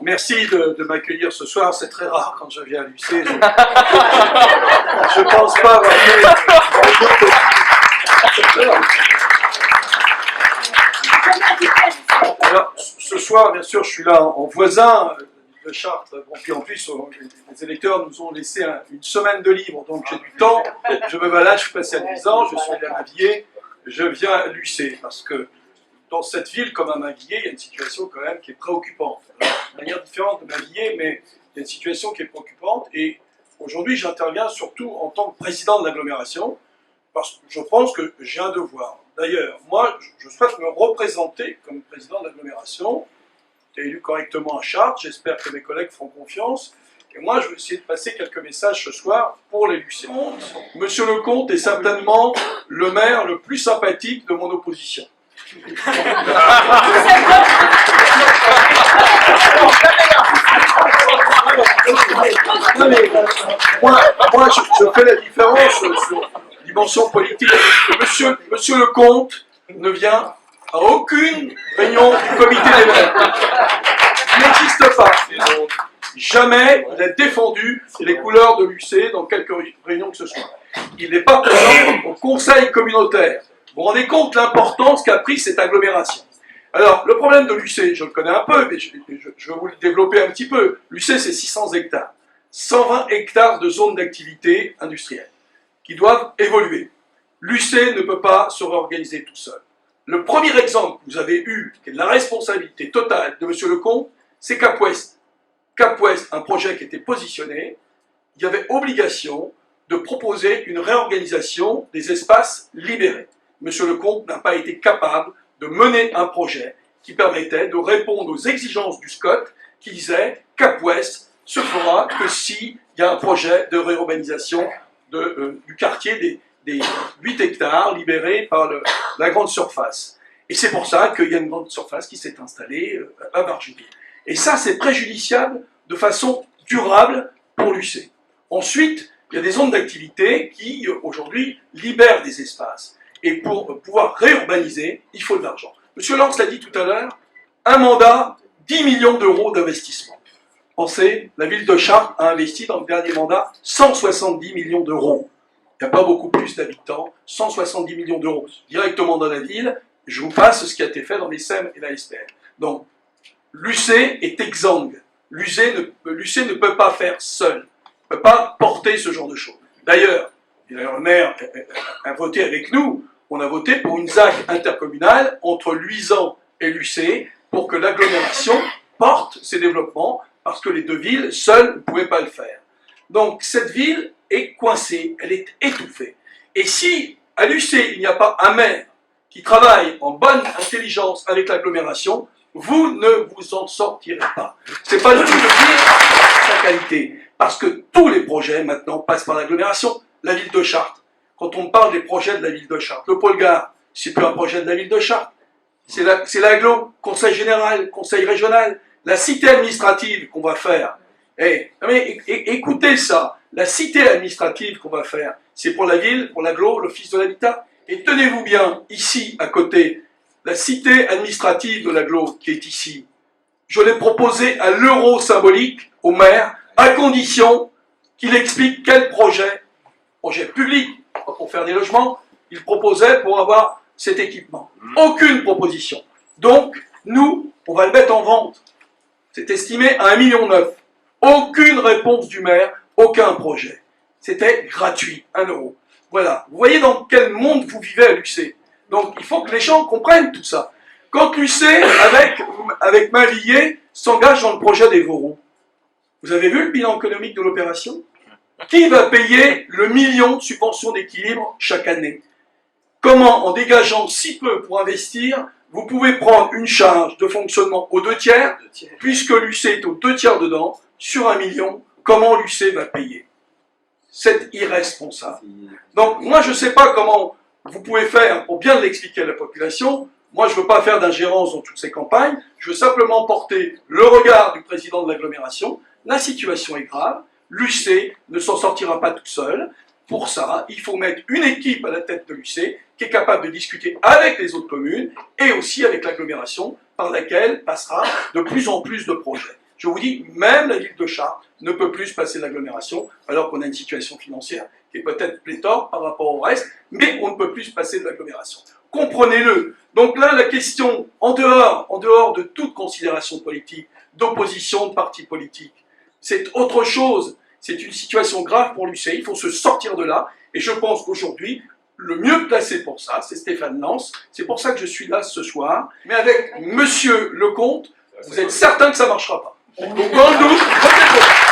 Merci de m'accueillir ce soir, c'est très rare quand je viens à l'UC. Je pense pas avoir fait... Alors, ce soir, bien sûr, je suis là en voisin de Chartres. Bon, puis en plus, les électeurs nous ont laissé une semaine de libre, donc j'ai du temps. Je me balade, je suis passé à Luisan, je suis allé à Mavillé, je viens à l'UC, parce que dans cette ville, comme à Mavillé, il y a une situation quand même qui est préoccupante. De manière différente de Mavillé, mais il y a une situation qui est préoccupante. Et aujourd'hui, j'interviens surtout en tant que président de l'agglomération, parce que je pense que j'ai un devoir. D'ailleurs, moi, je souhaite me représenter comme président de l'agglomération. J'ai été élu correctement à Chartres, j'espère que mes collègues feront confiance. Et moi, je vais essayer de passer quelques messages ce soir pour les Lucéens. Monsieur Lecomte est certainement le maire le plus sympathique de mon opposition. Non, mais moi je fais la différence sur dimension politique. Monsieur Lecomte ne vient à aucune réunion du comité des maires. Il n'existe pas. Jamais il a défendu les couleurs de l'UC dans quelque réunion que ce soit. Il n'est pas présent au conseil communautaire. Vous vous rendez compte de l'importance qu'a pris cette agglomération. Alors, le problème de l'UC, je le connais un peu, mais je vais vous le développer un petit peu. L'UC, c'est 600 hectares. 120 hectares de zones d'activité industrielle qui doivent évoluer. L'UC ne peut pas se réorganiser tout seul. Le premier exemple que vous avez eu, qui est de la responsabilité totale de M. Lecomte, c'est Cap Ouest. Cap Ouest, un projet qui était positionné, il y avait obligation de proposer une réorganisation des espaces libérés. M. Lecomte n'a pas été capable de mener un projet qui permettait de répondre aux exigences du SCOT qui disait Cap Ouest se fera que s'il y a un projet de réurbanisation du quartier des 8 hectares libérés par la grande surface. Et c'est pour ça qu'il y a une grande surface qui s'est installée à Bargeville. Et ça, c'est préjudiciable de façon durable pour l'UC. Ensuite, il y a des zones d'activité qui, aujourd'hui, libèrent des espaces. Et pour pouvoir réurbaniser, il faut de l'argent. Monsieur Lance l'a dit tout à l'heure, un mandat, 10 millions d'euros d'investissement. Pensez, la ville de Chartres a investi dans le dernier mandat 170 millions d'euros. Il n'y a pas beaucoup plus d'habitants, 170 millions d'euros directement dans la ville. Je vous passe ce qui a été fait dans les SEM et la SPL. Donc, l'UC est exsangue. L'UC ne peut pas faire seul, ne peut pas porter ce genre de choses. D'ailleurs, le maire a voté avec nous, on a voté pour une ZAC intercommunale entre Luisan et l'UC pour que l'agglomération porte ses développements, parce que les deux villes, seules, ne pouvaient pas le faire. Donc cette ville est coincée, elle est étouffée. Et si à l'UC, il n'y a pas un maire qui travaille en bonne intelligence avec l'agglomération, vous ne vous en sortirez pas. C'est pas le tout de dire sa qualité, parce que tous les projets maintenant passent par l'agglomération. La ville de Chartres, quand on parle des projets de la ville de Chartres, le pôle gare, c'est plus un projet de la ville de Chartres, c'est l'agglo, conseil général, conseil régional, la cité administrative qu'on va faire. Écoutez ça, la cité administrative qu'on va faire, c'est pour la ville, pour l'agglo, l'office de l'habitat. Et tenez-vous bien, ici, à côté, la cité administrative de l'agglo qui est ici, je l'ai proposé à l'euro symbolique au maire, à condition qu'il explique quel projet public, pour faire des logements, il proposait pour avoir cet équipement. Aucune proposition. Donc, nous, on va le mettre en vente. C'est estimé à 1,9 million. Aucune réponse du maire, aucun projet. C'était gratuit, 1 euro. Voilà. Vous voyez dans quel monde vous vivez à l'UC. Donc, il faut que les gens comprennent tout ça. Quand l'UC, avec Mavillé, s'engage dans le projet des Vorons, vous avez vu le bilan économique de l'opération? Qui va payer le million de subventions d'équilibre chaque année? Comment, en dégageant si peu pour investir, vous pouvez prendre une charge de fonctionnement aux 2/3, puisque l'UC est aux 2/3 dedans, sur 1 million, comment l'UC va payer? C'est irresponsable. Donc, moi, je ne sais pas comment vous pouvez faire pour bien l'expliquer à la population. Moi, je ne veux pas faire d'ingérence dans toutes ces campagnes. Je veux simplement porter le regard du président de l'agglomération. La situation est grave. L'UC ne s'en sortira pas toute seule. Pour ça, il faut mettre une équipe à la tête de l'UC qui est capable de discuter avec les autres communes et aussi avec l'agglomération par laquelle passera de plus en plus de projets. Je vous dis, même la ville de Chartres ne peut plus se passer de l'agglomération, alors qu'on a une situation financière qui est peut-être pléthore par rapport au reste, mais on ne peut plus se passer de l'agglomération. Comprenez-le. Donc là, la question, en dehors de toute considération politique, d'opposition de partis politiques, c'est autre chose. C'est une situation grave pour l'UCI, il faut se sortir de là, et je pense qu'aujourd'hui, le mieux placé pour ça, c'est Stéphane Lance. C'est pour ça que je suis là ce soir. Mais avec Monsieur Lecomte, vous êtes certain que ça ne marchera pas. Donc dans le doute, votez pour.